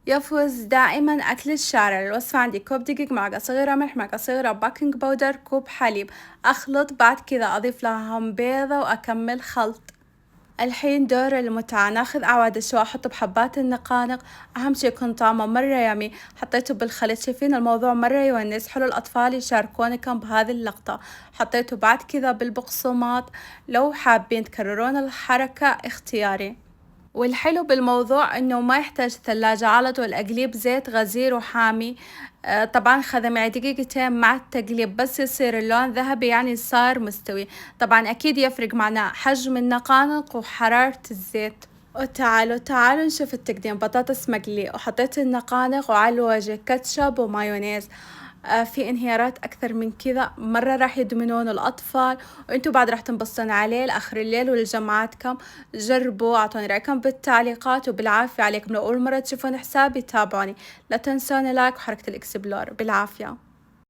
يفوز دائما أكل الشارع. الوصفة عندي كوب دقيق، معلقة صغيرة ملح، معلقة صغيرة باكنج باودر، كوب حليب. أخلط، بعد كذا أضيف لهم بيضة وأكمل خلط. الحين دور المتعة، ناخذ أعواد الشواء أحطه بحبات النقانق. أهم شي يكون طعمه مرة يمي. حطيته بالخليط، شايفين الموضوع مرة يونس، حلو الأطفال يشاركونكم بهذه اللقطة. حطيته بعد كذا بالبقسماط، لو حابين تكررون الحركة اختياري. والحلو بالموضوع انه ما يحتاج ثلاجة، على طول اقليه بزيت غزير وحامي. طبعا خذ معي دقيقتين مع التقليب بس يصير اللون ذهبي، يعني صار مستوي. طبعا اكيد يفرق معنا حجم النقانق وحرارة الزيت. وتعالوا نشوف التقديم. بطاطس مقلي، وحطيت النقانق، وعلى الوجه كاتشب ومايونيز. في انهيارات اكثر من كذا مرة راح يدمنون الاطفال، وانتوا بعد راح تنبسطون عليه لاخر الليل ولجماعتكم. جربوا، اعطوني رايكم بالتعليقات، وبالعافية عليكم. لو اول مرة تشوفون حسابي تابعوني، لا تنسون لايك وحركة الاكسبلور. بالعافية.